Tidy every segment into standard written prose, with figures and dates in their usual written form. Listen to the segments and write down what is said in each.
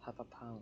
half a pound.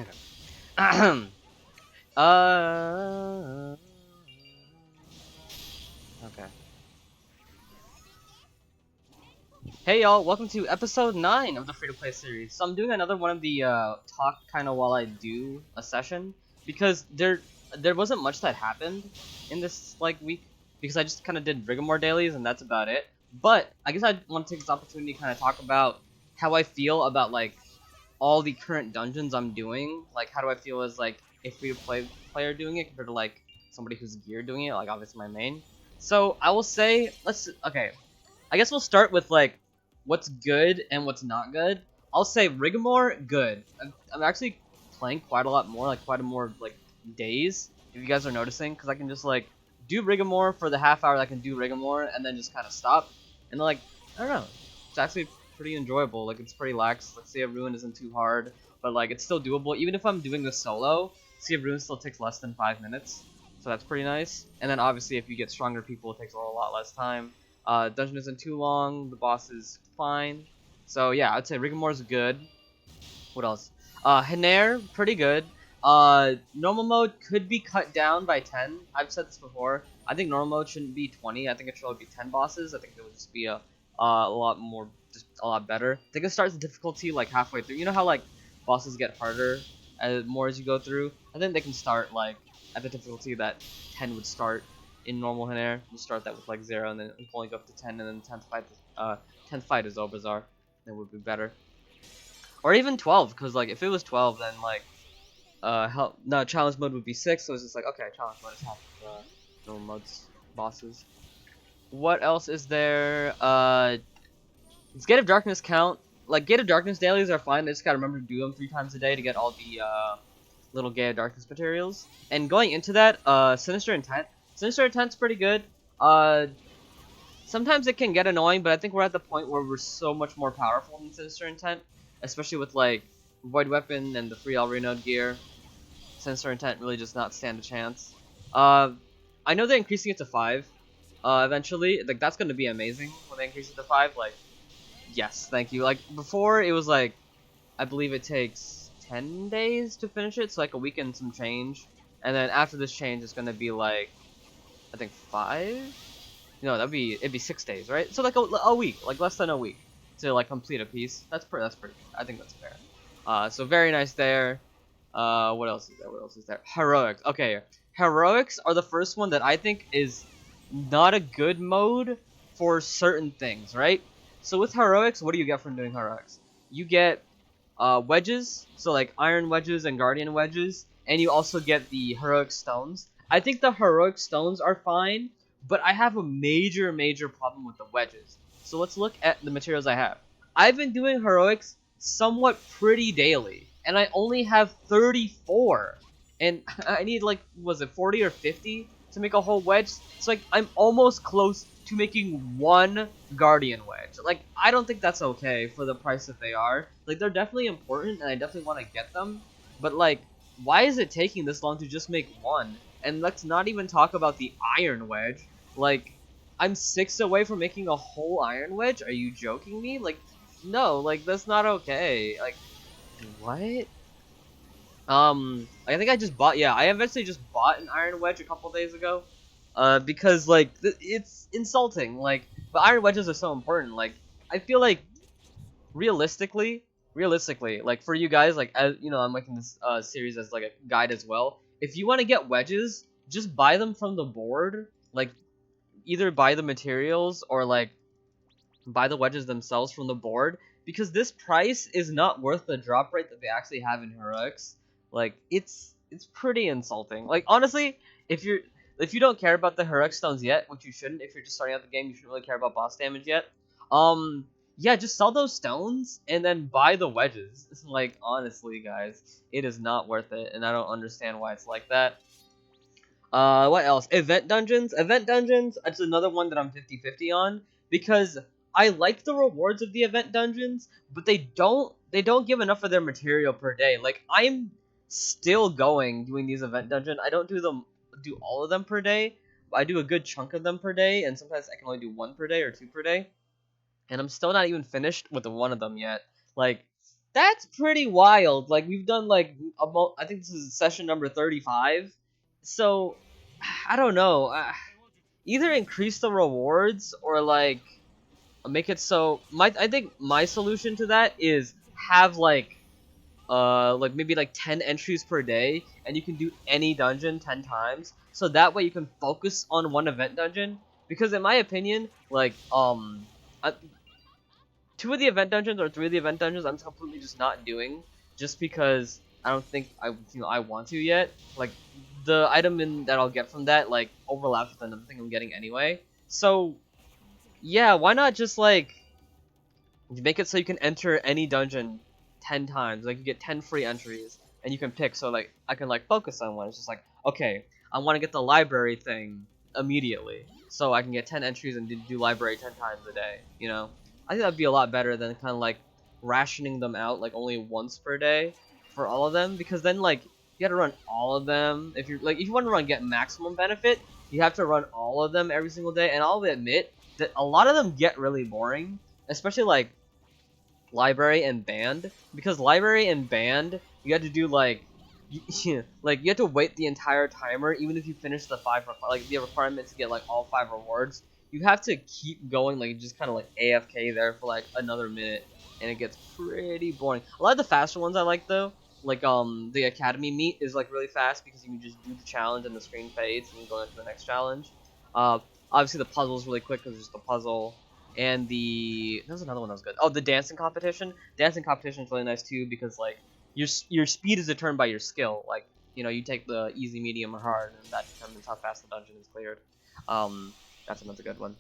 Okay. Okay. Hey y'all, welcome to episode 9 of the free-to-play series. So I'm doing another one of the talk kind of while I do a session because there wasn't much that happened in this like week because I just kind of did Rigor dailies and that's about it. But I guess I want to take this opportunity to kind of talk about how I feel about like all the current dungeons I'm doing. Like how do I feel as like a free-to-play player doing it compared to like somebody who's geared doing it, like obviously my main. So I will say okay. I guess we'll start with like what's good and what's not good. I'll say Rigor, good. I'm actually playing quite a lot more, like quite a more like days. If you guys are noticing, because I can just like do Rigor for the half hour that I can do Rigor, and then just kind of stop. And then, like I don't know, it's actually pretty enjoyable. Like it's pretty lax. Like Sea of Ruin isn't too hard, but like it's still doable. Even if I'm doing this solo, Sea of Ruin still takes less than 5 minutes, so that's pretty nice. And then obviously if you get stronger people, it takes a lot less time. Dungeon isn't too long. The boss is fine. So yeah, I'd say Rigor is good. What else? Haner, pretty good. Normal mode could be cut down by 10. I've said this before. I think normal mode shouldn't be 20. I think it should only be 10 bosses. I think it would just be a lot more, just a lot better. I think it starts the difficulty like halfway through. You know how like bosses get harder more as you go through? I think they can start like at the difficulty that 10 would start in normal Haner. You start that with like 0 and then you can only go up to 10 and then 10th fight is Obazar. That would be better. Or even 12, because like if it was 12, then like no, challenge mode would be 6, so it's just like okay, challenge mode is half of normal modes bosses. What else is there? Does Gate of Darkness count? Like Gate of Darkness dailies are fine. I just gotta remember to do them 3 times a day to get all the little Gate of Darkness materials. And going into that, Sinister Intent. Sinister Intent's pretty good. Sometimes it can get annoying, but I think we're at the point where we're so much more powerful than Sinister Intent, especially with like Void Weapon and the free El Reno gear. Sinister Intent really does not stand a chance. Uh, I know they're increasing it to 5. Eventually, like that's gonna be amazing when they increase it to 5. Like, yes, thank you. Like before, it was like I believe it takes 10 days to finish it, so like a week and some change. And then after this change, it's gonna be like I think 5. No, it'd be 6 days, right? So like a week, like less than a week to like complete a piece. That's pretty good. I think that's fair. So very nice there. What else is there? What else is there? Heroics. Okay, heroics are the first one that I think is not a good mode for certain things, right? So with heroics, what do you get from doing heroics? You get wedges, so like iron wedges and guardian wedges, and you also get the heroic stones. I think the heroic stones are fine, but I have a major problem with the wedges. So let's look at the materials I have. I've been doing heroics somewhat pretty daily, and I only have 34. And I need like, was it 40 or 50 to make a whole wedge? It's like I'm almost close to making one guardian wedge. Like I don't think that's okay for the price that they are. Like they're definitely important, and I definitely want to get them. But like, why is it taking this long to just make one? And let's not even talk about the iron wedge. Like, I'm 6 away from making a whole iron wedge? Are you joking me? Like, no, like, that's not okay. Like, what? I think I just bought, yeah, I eventually just bought an iron wedge a couple days ago. Because, like, it's insulting. Like, but iron wedges are so important. Like, I feel like, realistically, like, for you guys, like, as, you know, I'm making this, series as, like, a guide as well. If you want to get wedges, just buy them from the board. Like, either buy the materials or like buy the wedges themselves from the board, because this price is not worth the drop rate that they actually have in heroics. Like it's pretty insulting. Like honestly, if you don't care about the heroic stones yet, which you shouldn't, if you're just starting out the game, you shouldn't really care about boss damage yet. Yeah, just sell those stones and then buy the wedges. Like honestly guys, it is not worth it, and I don't understand why it's like that. What else? Event dungeons. Event dungeons, it's another one that I'm 50-50 on, because I like the rewards of the event dungeons, but they don't give enough of their material per day. Like I'm still doing these event dungeon. I don't do all of them per day, but I do a good chunk of them per day, and sometimes I can only do one per day or two per day. And I'm still not even finished with one of them yet. Like That's pretty wild. Like we've done like I think this is session number 35. So I don't know. Either increase the rewards or like make it so I think my solution to that is have like maybe like 10 entries per day, and you can do any dungeon 10 times, so that way you can focus on one event dungeon. Because in my opinion, like uh, two of the event dungeons or three of the event dungeons I'm completely just not doing, just because I don't think I want to yet. Like the item that I'll get from that like overlaps with another thing I'm getting anyway. So yeah, why not just like make it so you can enter any dungeon 10 times. Like you get 10 free entries and you can pick, so like I can like focus on one. It's just like, okay, I want to get the library thing immediately, so I can get 10 entries and do library 10 times a day, you know? I think that'd be a lot better than kind of like rationing them out like only once per day for all of them, because then like you got to run all of them. If you want to run get maximum benefit, you have to run all of them every single day, and I'll admit that a lot of them get really boring, especially like library and band, because library and band you have to do like like you have to wait the entire timer even if you finish the like the requirement to get like all 5 rewards. You have to keep going, like just kind of like AFK there for like another minute, and it gets pretty boring. A lot of the faster ones I like though, like the academy meet is like really fast because you can just do the challenge and the screen fades and you go into the next challenge. uh Obviously the puzzle is really quick because it's just a puzzle. And there's another one that was good. Oh, the dancing competition. Dancing competition is really nice too because like your speed is determined by your skill. Like you take the easy, medium, or hard, and that determines how fast the dungeon is cleared. Um, that's another good one.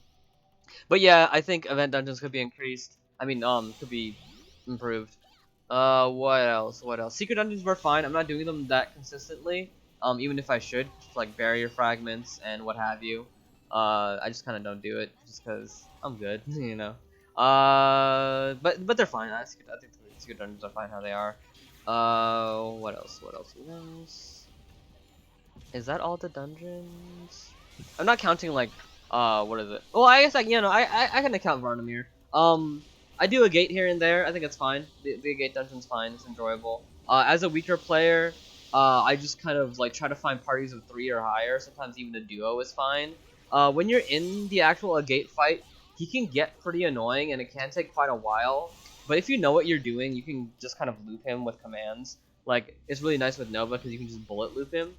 But yeah, I think event dungeons could be increased. I mean, could be improved. What else? What else? Secret dungeons were fine. I'm not doing them that consistently. Even if I should, just like barrier fragments and what have you. I just kind of don't do it just because I'm good, you know. But they're fine. I think the secret dungeons are fine how they are. What else? What else? What else? Is that all the dungeons? I'm not counting like what is it? Well, I guess I can account Varnamir. I do a gate here and there. I think it's fine. The gate dungeon's fine. It's enjoyable. As a weaker player, I just kind of like try to find parties of 3 or higher. Sometimes even a duo is fine. When you're in the actual gate fight, he can get pretty annoying and it can take quite a while. But if you know what you're doing, you can just kind of loop him with commands. Like it's really nice with Nova because you can just bullet loop him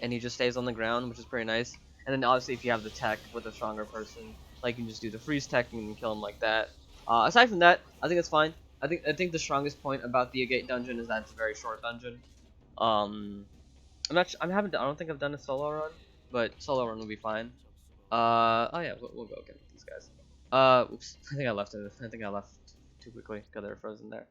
and he just stays on the ground, which is pretty nice. And then obviously if you have the tech with a stronger person, like you can just do the freeze tech and kill him like that. Aside from that, I think it's fine. I think the strongest point about the Agate dungeon is that it's a very short dungeon. Um, I don't think I've done a solo run, but solo run will be fine. Oh yeah, we'll go again with these guys. Oops, I think I left it. I think I left too quickly because they were frozen there.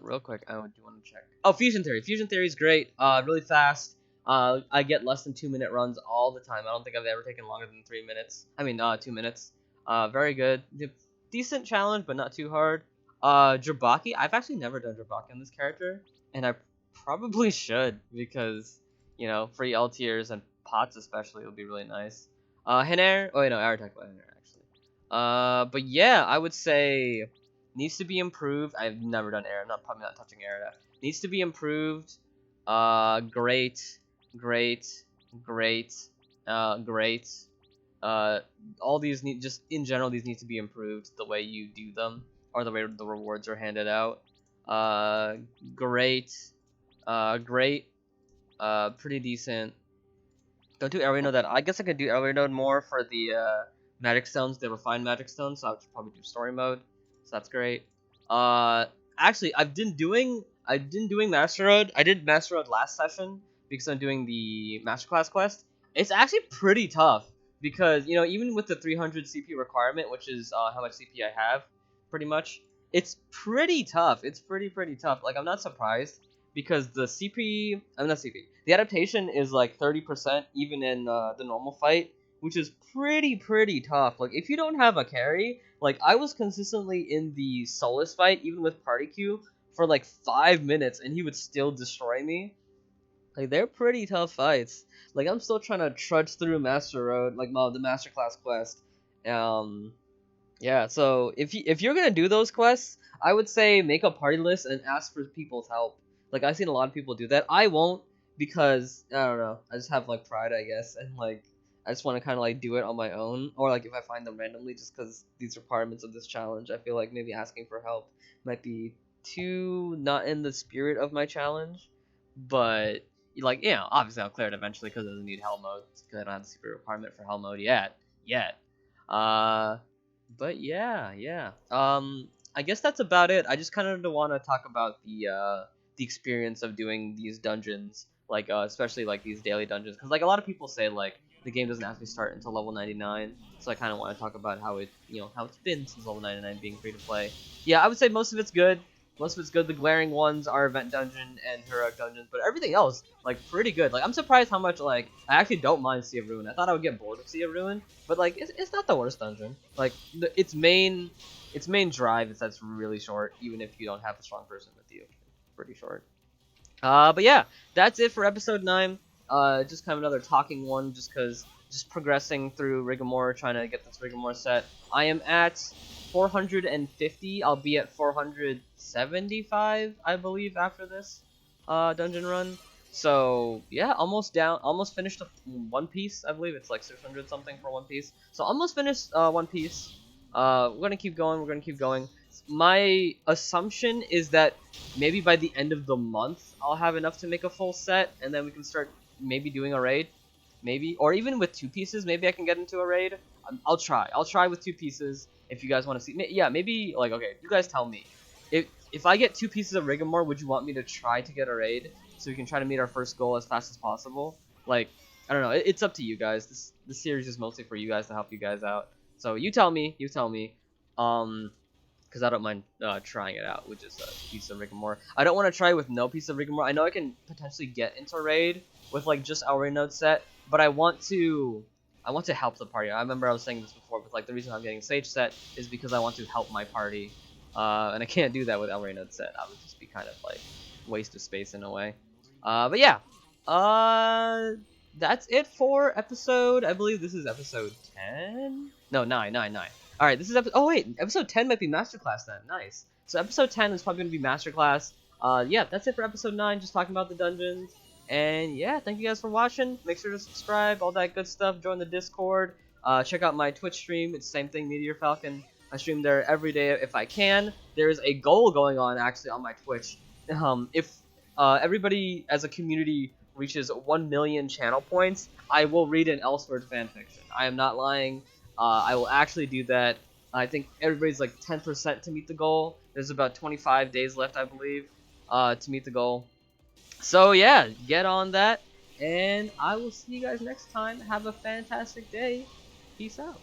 Real quick, I do want to check. Oh, Fusion Theory. Fusion Theory is great. Really fast. I get less than 2-minute runs all the time. I don't think I've ever taken longer than 3 minutes. I mean, 2 minutes. Very good. Decent challenge, but not too hard. Jabaki. I've actually never done Jabaki on this character, and I probably should because free L tiers and pots especially would be really nice. Hinair. Oh wait, no, Air Attack by Hinair actually. But yeah, I would say needs to be improved. I've never done air. I'm probably not touching air. Needs to be improved. Great, great, great, great. All these just in general, these need to be improved. The way you do them, or the way the rewards are handed out. Great, great, pretty decent. Don't do area node that. I guess I could do area node more for the magic stones, the refined magic stones. So I should probably do story mode. So that's great. Uh, Actually, I've been doing Master Road. I did Master Road last session because I'm doing the Masterclass quest. It's actually pretty tough because even with the 300 CP requirement, which is how much CP I have, pretty much, it's pretty tough. It's pretty tough. Like I'm not surprised because the CP, I'm not CP. The adaptation is like 30% even in the normal fight, which is pretty tough. Like if you don't have a carry, like I was consistently in the Solus fight even with Party Q for like 5 minutes and he would still destroy me. Like they're pretty tough fights. Like I'm still trying to trudge through Master Road, like the Masterclass quest. Yeah, so if you're gonna do those quests, I would say make a party list and ask for people's help. Like I've seen a lot of people do that. I won't because I don't know. I just have like pride, I guess, and like I just want to kind of like do it on my own, or like if I find them randomly, just because these requirements of this challenge, I feel like maybe asking for help might be too not in the spirit of my challenge. But like obviously I'll clear it eventually because it doesn't need hell mode because I don't have the secret requirement for hell mode yet. Uh, but yeah. I guess that's about it. I just kind of want to talk about the experience of doing these dungeons, like especially like these daily dungeons, because like a lot of people say like the game doesn't actually start until level 99. So I kind of want to talk about how how it's been since level 99 being free to play. Yeah, I would say most of it's good. Most of it's good. The glaring ones are Event Dungeon and Heroic Dungeons, but everything else, like, pretty good. Like, I'm surprised how much, like, I actually don't mind Sea of Ruin. I thought I would get bored of Sea of Ruin, but, like, it's not the worst dungeon. Like, its main drive is that's really short, even if you don't have a strong person with you. It's pretty short. But yeah, that's it for episode 9. Just kind of another talking one, just progressing through Rigor, trying to get this Rigor set. I am at 450. I'll be at 475, I believe, after this dungeon run. So yeah, almost finished One Piece. I believe it's like 600 something for One Piece. So almost finished One Piece. We're gonna keep going. We're gonna keep going. My assumption is that maybe by the end of the month I'll have enough to make a full set, and then we can start maybe doing a raid, maybe, or even with 2 pieces. Maybe I can get into a raid. I'll try with 2 pieces if you guys want to see. Yeah, maybe like okay, you guys tell me. If I get 2 pieces of Rigor, would you want me to try to get a raid so we can try to meet our first goal as fast as possible? Like I don't know. It's up to you guys. This series is mostly for you guys to help you guys out. So you tell me. You tell me. Because I don't mind trying it out with just a piece of Rigor. I don't want to try with no piece of Rigor. I know I can potentially get into raid with like just our node set, but I want to help the party. I remember I was saying this before, but like the reason I'm getting Sage set is because I want to help my party, and I can't do that with El node set. I would just be kind of like waste of space in a way. But yeah, that's it for episode. I believe this is episode 10. No, 9. All right, this is oh wait, episode 10 might be masterclass then. Nice. So episode 10 is probably gonna be masterclass. Yeah, that's it for episode 9. Just talking about the dungeons. And yeah, thank you guys for watching. Make sure to subscribe, all that good stuff. Join the Discord. Check out my Twitch stream. It's the same thing, Meteor Falcon. I stream there every day if I can. There is a goal going on actually on my Twitch. If everybody as a community reaches 1 million channel points, I will read an Elsword fanfiction. I am not lying. I will actually do that. I think everybody's like 10% to meet the goal. There's about 25 days left, I believe, to meet the goal. So yeah, get on that, and I will see you guys next time. Have a fantastic day. Peace out.